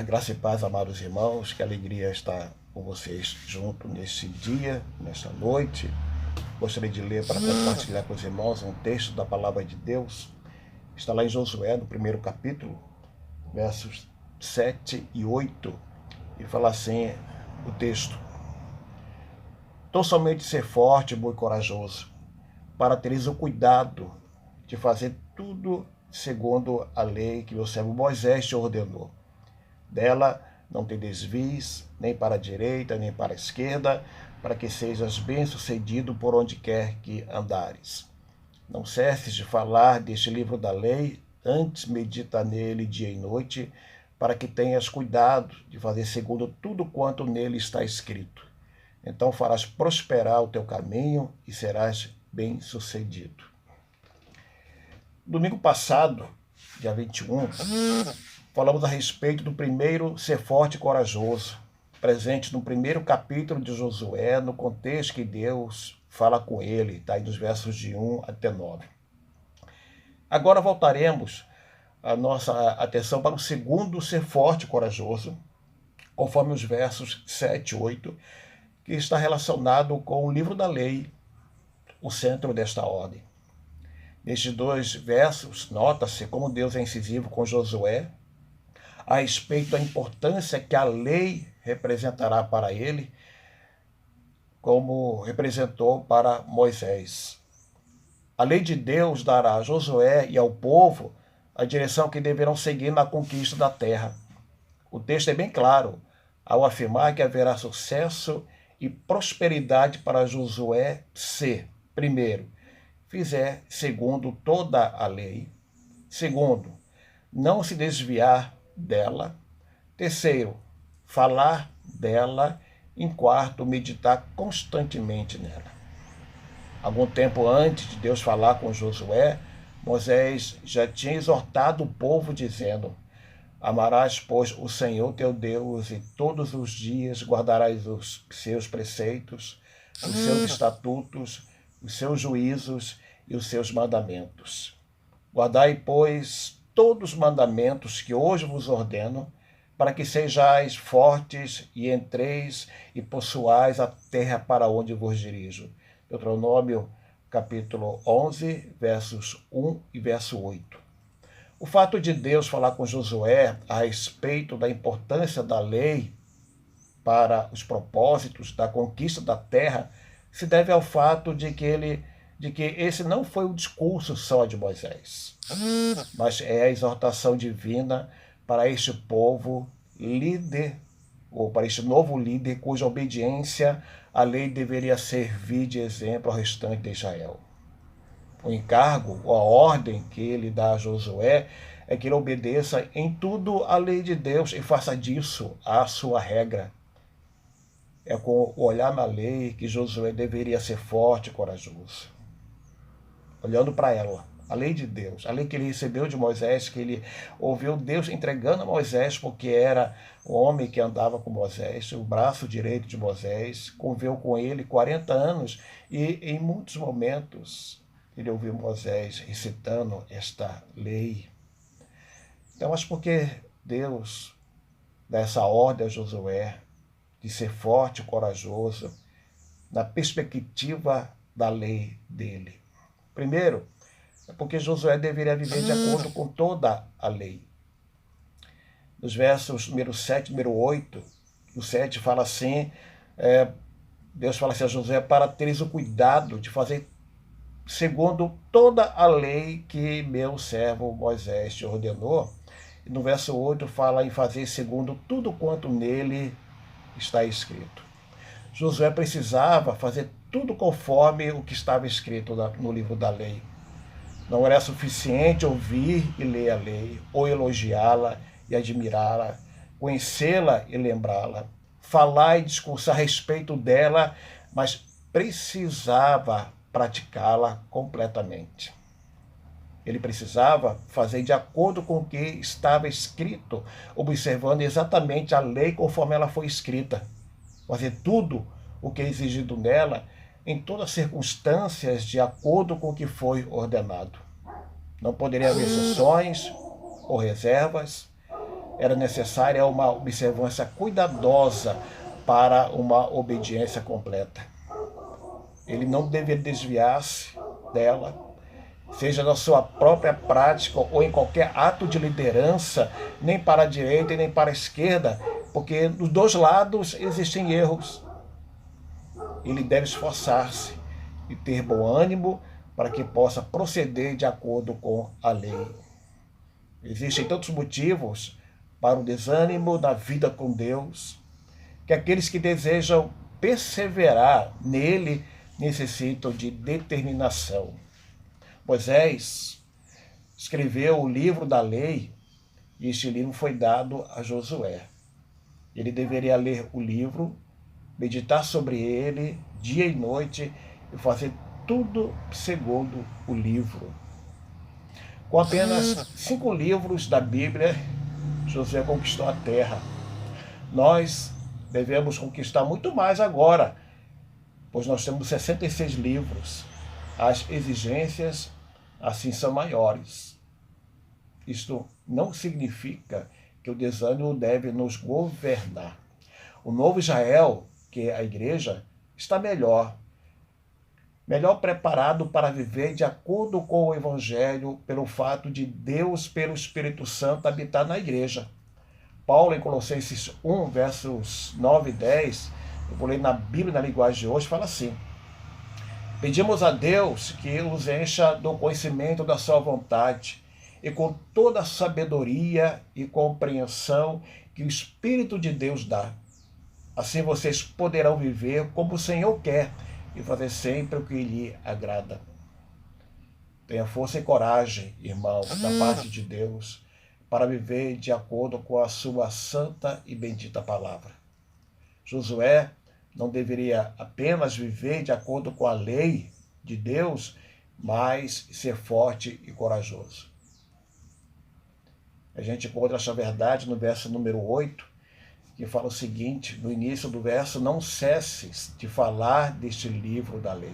Graça e paz, amados irmãos, que alegria estar com vocês junto nesse dia, nessa noite. Gostaria de ler para compartilhar com os irmãos um texto da palavra de Deus. Está lá em Josué, no primeiro capítulo, versos 7 e 8, e fala assim o texto: Tão somente ser forte, bom e corajoso, para teres o cuidado de fazer tudo segundo a lei que meu servo Moisés te ordenou. Dela não te desvies, nem para a direita, nem para a esquerda, para que sejas bem-sucedido por onde quer que andares. Não cesses de falar deste livro da lei, antes medita nele dia e noite, para que tenhas cuidado de fazer segundo tudo quanto nele está escrito. Então farás prosperar o teu caminho e serás bem-sucedido. Domingo passado, dia 21, falamos a respeito do primeiro ser forte e corajoso, presente no primeiro capítulo de Josué, no contexto que Deus fala com ele, está aí nos versos de 1 até 9. Agora voltaremos a nossa atenção para o segundo ser forte e corajoso, conforme os versos 7 e 8, que está relacionado com o livro da lei, o centro desta ordem. Nestes dois versos, nota-se como Deus é incisivo com Josué a respeito da importância que a lei representará para ele, como representou para Moisés. A lei de Deus dará a Josué e ao povo a direção que deverão seguir na conquista da terra. O texto é bem claro ao afirmar que haverá sucesso e prosperidade para Josué se, primeiro, fizer segundo toda a lei; segundo, não se desviar dela; terceiro, falar dela; em quarto, meditar constantemente nela. Algum tempo antes de Deus falar com Josué, Moisés já tinha exortado o povo dizendo: Amarás, pois, o Senhor teu Deus, e todos os dias guardarás os seus preceitos, os seus estatutos, os seus juízos e os seus mandamentos. Guardai, pois, todos os mandamentos que hoje vos ordeno, para que sejais fortes e entreis e possuais a terra para onde vos dirijo. Deuteronômio, capítulo 11, versos 1 e verso 8. O fato de Deus falar com Josué a respeito da importância da lei para os propósitos da conquista da terra se deve ao fato de que esse não foi o discurso só de Moisés, mas é a exortação divina para este povo líder, ou para este novo líder cuja obediência à lei deveria servir de exemplo ao restante de Israel. O encargo, ou a ordem que ele dá a Josué é que ele obedeça em tudo à lei de Deus e faça disso a sua regra. É com o olhar na lei que Josué deveria ser forte e corajoso. Olhando para ela, a lei de Deus, a lei que ele recebeu de Moisés, que ele ouviu Deus entregando a Moisés, porque era o homem que andava com Moisés, o braço direito de Moisés, conviveu com ele 40 anos e em muitos momentos ele ouviu Moisés recitando esta lei. Então, mas por que Deus dá essa ordem a Josué de ser forte e corajoso na perspectiva da lei dele? Primeiro, é porque Josué deveria viver de acordo com toda a lei. Nos versos número 7 e número 8, o 7 fala assim, Deus fala assim a Josué: para teres o cuidado de fazer segundo toda a lei que meu servo Moisés te ordenou. E no verso 8 fala em fazer segundo tudo quanto nele está escrito. Josué precisava fazer tudo conforme o que estava escrito no livro da lei. Não era suficiente ouvir e ler a lei, ou elogiá-la e admirá-la, conhecê-la e lembrá-la, falar e discursar a respeito dela, mas precisava praticá-la completamente. Ele precisava fazer de acordo com o que estava escrito, observando exatamente a lei conforme ela foi escrita. Fazer tudo o que é exigido nela, em todas as circunstâncias, de acordo com o que foi ordenado. Não poderia haver exceções ou reservas. era necessária uma observância cuidadosa para uma obediência completa. Ele não deveria desviar-se dela, seja na sua própria prática ou em qualquer ato de liderança, nem para a direita e nem para a esquerda, porque dos dois lados existem erros. Ele deve esforçar-se e ter bom ânimo para que possa proceder de acordo com a lei. Existem tantos motivos para o desânimo na vida com Deus, que aqueles que desejam perseverar nele necessitam de determinação. Moisés escreveu o livro da lei e este livro foi dado a Josué. Ele deveria ler o livro, meditar sobre ele dia e noite e fazer tudo segundo o livro. Com apenas 5 livros da Bíblia, Josué conquistou a terra. Nós devemos conquistar muito mais agora, pois nós temos 66 livros. As exigências assim são maiores. Isto não significa que o desânimo deve nos governar. O novo Israel, que é a igreja, está melhor preparado para viver de acordo com o Evangelho, pelo fato de Deus, pelo Espírito Santo, habitar na igreja. Paulo, em Colossenses 1, versos 9 e 10, eu vou ler na Bíblia, na linguagem de hoje, fala assim: pedimos a Deus que os encha do conhecimento da sua vontade e com toda a sabedoria e compreensão que o Espírito de Deus dá. Assim vocês poderão viver como o Senhor quer e fazer sempre o que lhe agrada. Tenha força e coragem, irmãos, da parte de Deus, para viver de acordo com a sua santa e bendita palavra. Josué não deveria apenas viver de acordo com a lei de Deus, mas ser forte e corajoso. A gente encontra essa verdade no verso número 8, que fala o seguinte, no início do verso: não cesses de falar deste livro da lei.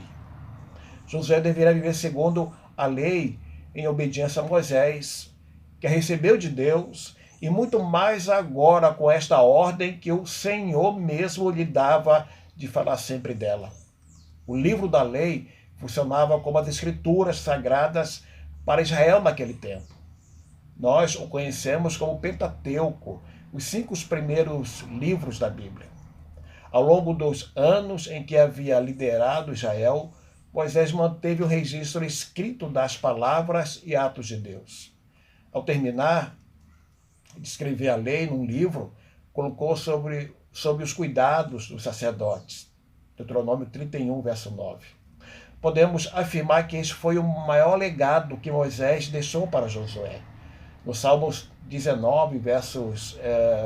Josué deveria viver segundo a lei, em obediência a Moisés, que a recebeu de Deus, e muito mais agora com esta ordem que o Senhor mesmo lhe dava de falar sempre dela. O livro da lei funcionava como as escrituras sagradas para Israel naquele tempo. Nós o conhecemos como Pentateuco, os 5 primeiros livros da Bíblia. Ao longo dos anos em que havia liderado Israel, Moisés manteve o registro escrito das palavras e atos de Deus. Ao terminar de escrever a lei num livro, colocou sobre os cuidados dos sacerdotes. Deuteronômio 31, verso 9. Podemos afirmar que esse foi o maior legado que Moisés deixou para Josué. No Salmos 19, versos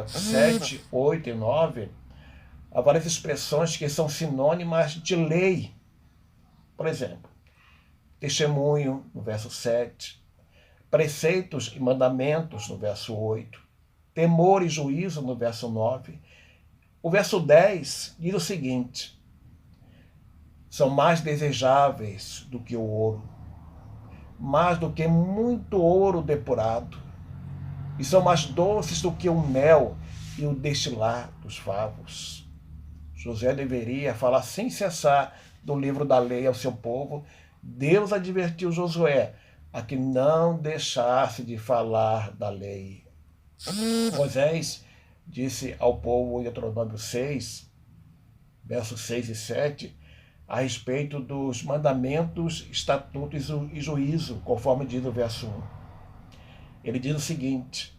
7, 8 e 9, há várias expressões que são sinônimas de lei. Por exemplo, testemunho, no verso 7, preceitos e mandamentos, no verso 8, temor e juízo, no verso 9. O verso 10 diz o seguinte: são mais desejáveis do que o ouro, mais do que muito ouro depurado, e são mais doces do que o mel e o destilar dos favos. Josué deveria falar sem cessar do livro da lei ao seu povo. Deus advertiu Josué a que não deixasse de falar da lei. Moisés disse ao povo em Deuteronômio 6, versos 6 e 7, a respeito dos mandamentos, estatutos e juízo, conforme diz o verso 1. Ele diz o seguinte: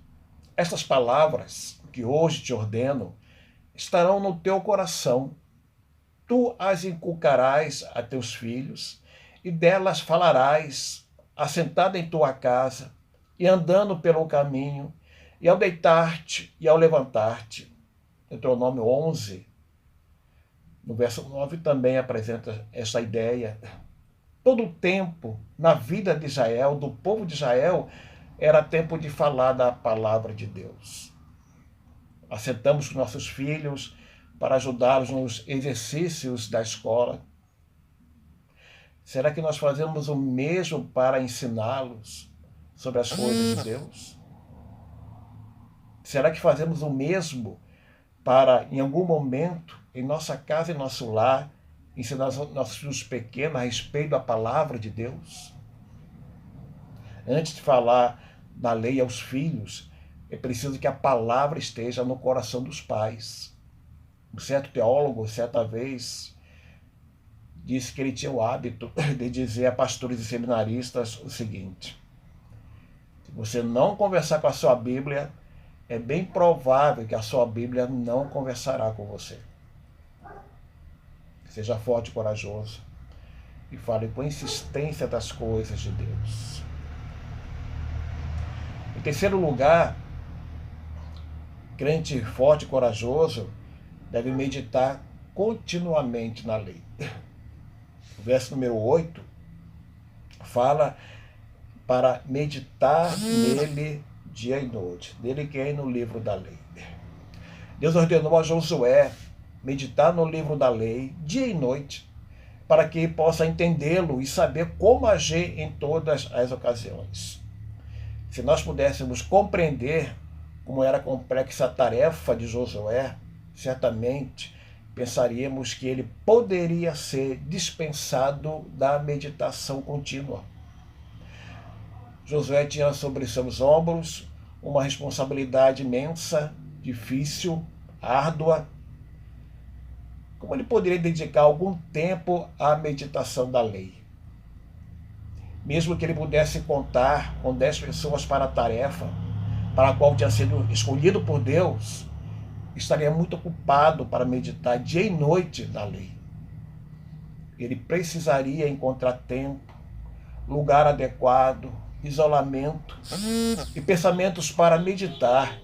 estas palavras que hoje te ordeno estarão no teu coração. Tu as inculcarás a teus filhos, e delas falarás, assentado em tua casa, e andando pelo caminho, e ao deitar-te e ao levantar-te. Deuteronômio 11, no verso 9, também apresenta essa ideia. Todo o tempo na vida de Israel, do povo de Israel, era tempo de falar da palavra de Deus. Assentamos com nossos filhos para ajudá-los nos exercícios da escola. Será que nós fazemos o mesmo para ensiná-los sobre as coisas de Deus? Será que fazemos o mesmo para, em algum momento, em nossa casa e nosso lar, ensinar aos nossos filhos pequenos a respeito da palavra de Deus? Antes de falar da lei aos filhos, é preciso que a palavra esteja no coração dos pais. Um certo teólogo, certa vez, disse que ele tinha o hábito de dizer a pastores e seminaristas o seguinte: se você não conversar com a sua Bíblia, é bem provável que a sua Bíblia não conversará com você. Seja forte e corajoso e fale com insistência das coisas de Deus. Em terceiro lugar, crente forte e corajoso deve meditar continuamente na lei. O verso número 8 fala para meditar nele dia e noite, nele que é no livro da lei. Deus ordenou a Josué meditar no livro da lei dia e noite, para que possa entendê-lo e saber como agir em todas as ocasiões. Se nós pudéssemos compreender como era complexa a tarefa de Josué, certamente pensaríamos que ele poderia ser dispensado da meditação contínua. Josué tinha sobre seus ombros uma responsabilidade imensa, difícil, árdua. Como ele poderia dedicar algum tempo à meditação da lei? Mesmo que ele pudesse contar com 10 pessoas para a tarefa, para a qual tinha sido escolhido por Deus, estaria muito ocupado para meditar dia e noite na lei. Ele precisaria encontrar tempo, lugar adequado, isolamento e pensamentos para meditar.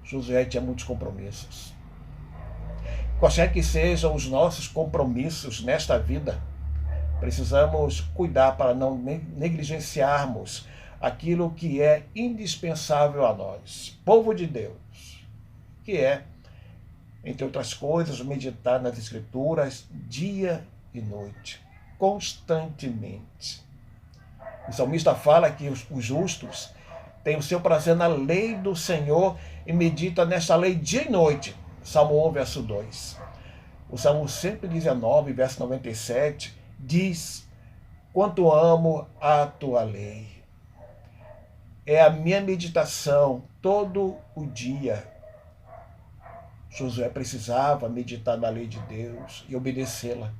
Josué tinha muitos compromissos. Quaisquer que sejam os nossos compromissos nesta vida, precisamos cuidar para não negligenciarmos aquilo que é indispensável a nós, povo de Deus, que é, entre outras coisas, meditar nas Escrituras dia e noite, constantemente. O salmista fala que os justos têm o seu prazer na lei do Senhor e medita nesta lei dia e noite. Salmo 1, verso 2. O Salmo 119, verso 97, diz: quanto amo a tua lei. É a minha meditação todo o dia. Josué precisava meditar na lei de Deus e obedecê-la.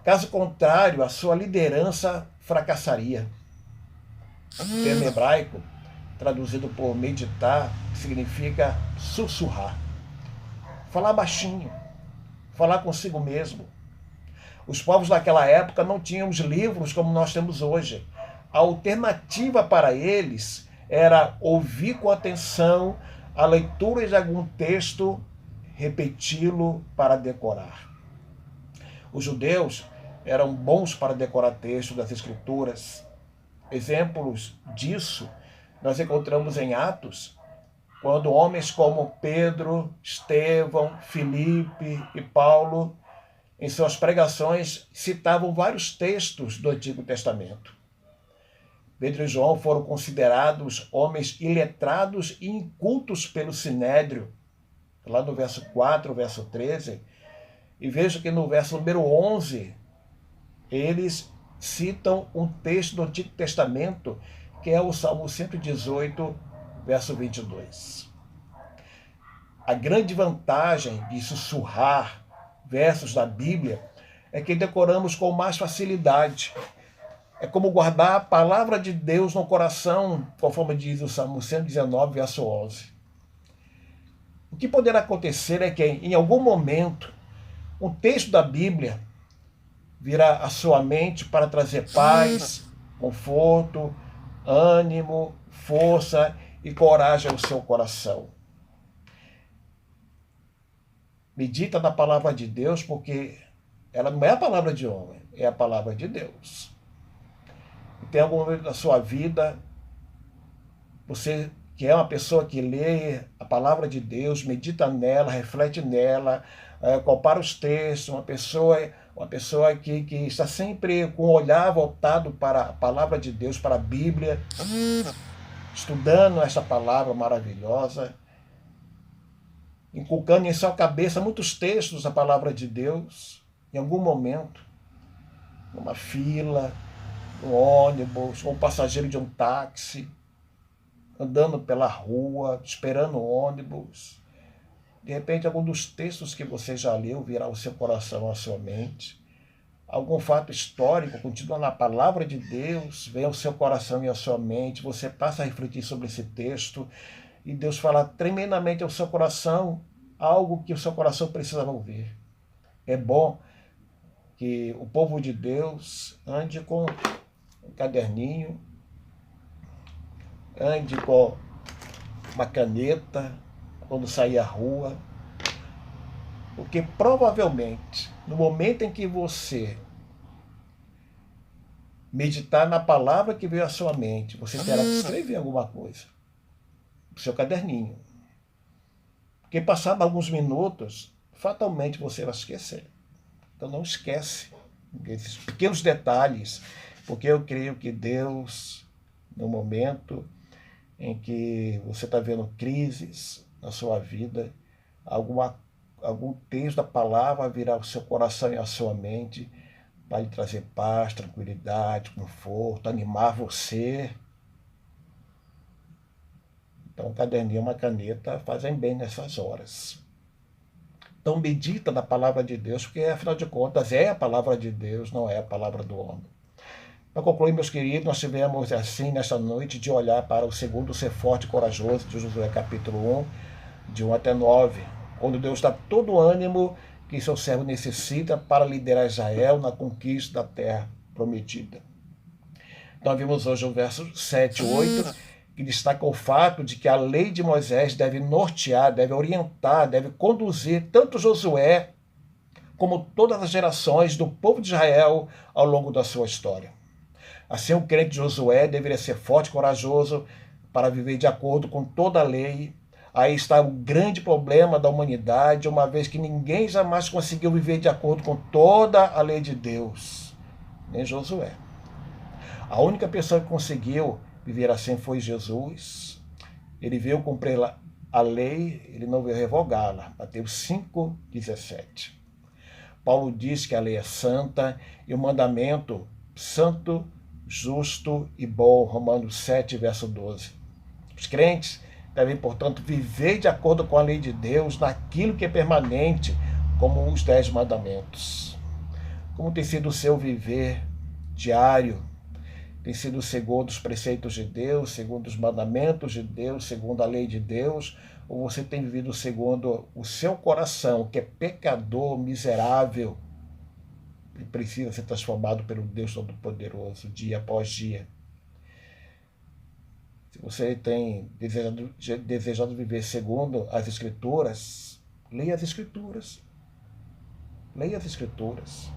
Caso contrário, a sua liderança fracassaria. O termo hebraico, traduzido por meditar, significa sussurrar. Falar baixinho, falar consigo mesmo. Os povos daquela época não tinham os livros como nós temos hoje. A alternativa para eles era ouvir com atenção a leitura de algum texto, repeti-lo para decorar. Os judeus eram bons para decorar textos das Escrituras. Exemplos disso nós encontramos em Atos, quando homens como Pedro, Estevão, Filipe e Paulo, em suas pregações, citavam vários textos do Antigo Testamento. Pedro e João foram considerados homens iletrados e incultos pelo Sinédrio, lá no verso 4, verso 13, e vejo que no verso número 11, eles citam um texto do Antigo Testamento, que é o Salmo 118, verso 22. A grande vantagem de sussurrar versos da Bíblia é que decoramos com mais facilidade. É como guardar a palavra de Deus no coração, conforme diz o Salmo 119, verso 11. O que poderá acontecer é que, em algum momento, um texto da Bíblia virá à sua mente para trazer paz, conforto, ânimo, força e coragem ao seu coração. Medita na palavra de Deus, porque ela não é a palavra de homem, é a palavra de Deus. Tem algum momento da sua vida, você que é uma pessoa que lê a palavra de Deus, medita nela, reflete nela, compara os textos, uma pessoa que está sempre com o olhar voltado para a palavra de Deus, para a Bíblia. estudando essa palavra maravilhosa, inculcando em sua cabeça muitos textos da palavra de Deus, em algum momento, numa fila, no ônibus, ou passageiro de um táxi, andando pela rua, esperando o ônibus. De repente, algum dos textos que você já leu virá ao seu coração, à sua mente. Algum fato histórico continua na palavra de Deus, vem ao seu coração e à sua mente, você passa a refletir sobre esse texto e Deus fala tremendamente ao seu coração algo que o seu coração precisa ouvir. É bom que o povo de Deus ande com um caderninho, ande com uma caneta quando sair à rua, porque provavelmente no momento em que você meditar na palavra que veio à sua mente, você terá que escrever alguma coisa no seu caderninho. Porque passado alguns minutos, fatalmente você vai esquecer. Então não esquece esses pequenos detalhes, porque eu creio que Deus, no momento em que você está vendo crises na sua vida, algum texto da palavra virá ao seu coração e à sua mente para lhe trazer paz, tranquilidade, conforto, animar você. Então, um caderninho e uma caneta fazem bem nessas horas. Então, medita na palavra de Deus, porque, afinal de contas, é a palavra de Deus, não é a palavra do homem. Para concluir, meus queridos, nós tivemos assim, nesta noite, de olhar para o segundo ser forte e corajoso, de Josué capítulo 1, de 1 até 9, onde Deus dá todo o ânimo que seu servo necessita para liderar Israel na conquista da terra prometida. Então, vimos hoje o verso 7 e 8, que destaca o fato de que a lei de Moisés deve nortear, deve orientar, deve conduzir tanto Josué como todas as gerações do povo de Israel ao longo da sua história. Assim, o crente de Josué deveria ser forte e corajoso para viver de acordo com toda a lei. Aí está o grande problema da humanidade, uma vez que ninguém jamais conseguiu viver de acordo com toda a lei de Deus, nem Josué. A única pessoa que conseguiu viver assim foi Jesus. Ele veio cumprir a lei, ele não veio revogá-la. Mateus 5,17. Paulo diz que a lei é santa e o mandamento santo, justo e bom. Romanos 7, verso 12. Os crentes devem, portanto, viver de acordo com a lei de Deus naquilo que é permanente, como os 10 mandamentos. Como tem sido o seu viver diário? Tem sido segundo os preceitos de Deus, segundo os mandamentos de Deus, segundo a lei de Deus, ou você tem vivido segundo o seu coração, que é pecador, miserável, e precisa ser transformado pelo Deus Todo-Poderoso, dia após dia? Se você tem desejado viver segundo as Escrituras, leia as Escrituras. Leia as Escrituras.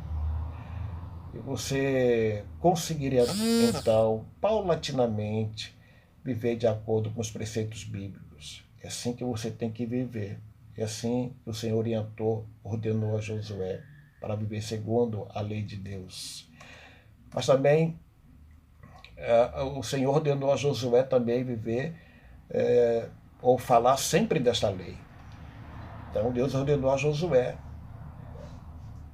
E você conseguiria, então, paulatinamente, viver de acordo com os preceitos bíblicos. É assim que você tem que viver. É assim que o Senhor orientou, ordenou a Josué, para viver segundo a lei de Deus. Mas também o Senhor ordenou a Josué também viver ou falar sempre desta lei. Então Deus ordenou a Josué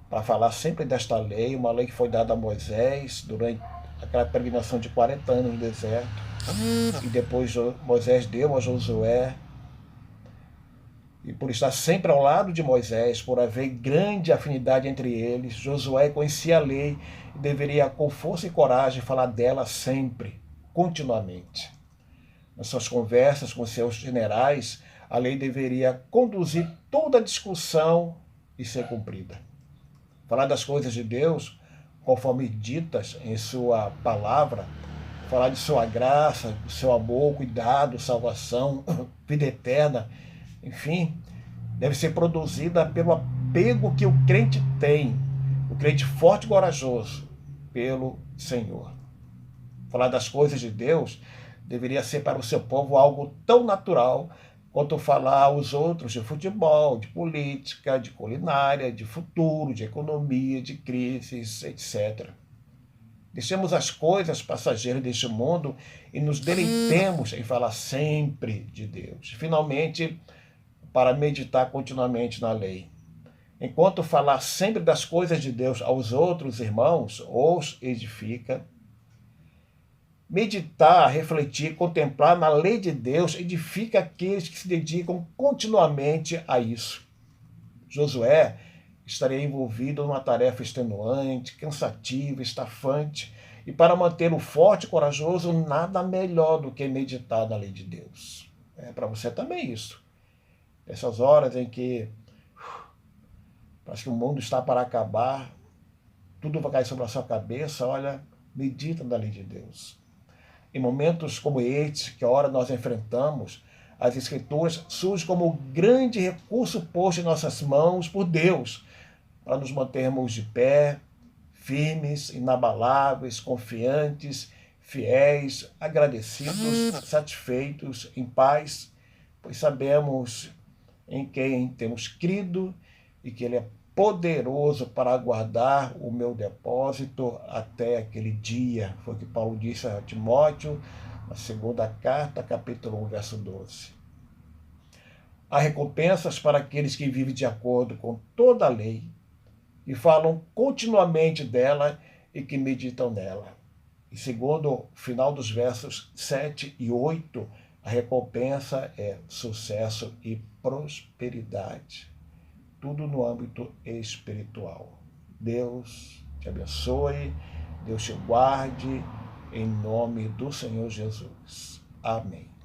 para falar sempre desta lei, uma lei que foi dada a Moisés durante aquela peregrinação de 40 anos no deserto. E depois Moisés deu a Josué. E por estar sempre ao lado de Moisés, por haver grande afinidade entre eles, Josué conhecia a lei e deveria, com força e coragem, falar dela sempre, continuamente. Nas suas conversas com seus generais, a lei deveria conduzir toda a discussão e ser cumprida. Falar das coisas de Deus, conforme ditas em sua palavra, falar de sua graça, do seu amor, cuidado, salvação, vida eterna, enfim, deve ser produzida pelo apego que o crente tem, o crente forte e corajoso, pelo Senhor. Falar das coisas de Deus deveria ser para o seu povo algo tão natural quanto falar aos outros de futebol, de política, de culinária, de futuro, de economia, de crises, etc. Deixemos as coisas passageiras deste mundo e nos deleitemos em falar sempre de Deus. Finalmente, para meditar continuamente na lei. Enquanto falar sempre das coisas de Deus aos outros irmãos os edifica, meditar, refletir, contemplar na lei de Deus edifica aqueles que se dedicam continuamente a isso. Josué estaria envolvido numa tarefa extenuante, cansativa, estafante, e para mantê-lo forte e corajoso, nada melhor do que meditar na lei de Deus. É para você também isso. Essas horas em que parece que o mundo está para acabar, tudo vai cair sobre a sua cabeça, olha, medita na lei de Deus. Em momentos como este, que a hora nós enfrentamos, as Escrituras surgem como um grande recurso posto em nossas mãos por Deus, para nos mantermos de pé, firmes, inabaláveis, confiantes, fiéis, agradecidos, satisfeitos, em paz, pois sabemos em quem temos crido e que Ele é poderoso para guardar o meu depósito até aquele dia. Foi o que Paulo disse a Timóteo, na segunda carta, capítulo 1, verso 12. Há recompensas para aqueles que vivem de acordo com toda a lei e falam continuamente dela e que meditam nela. E segundo o final dos versos 7 e 8, a recompensa é sucesso e prosperidade. Tudo no âmbito espiritual. Deus te abençoe, Deus te guarde, em nome do Senhor Jesus. Amém.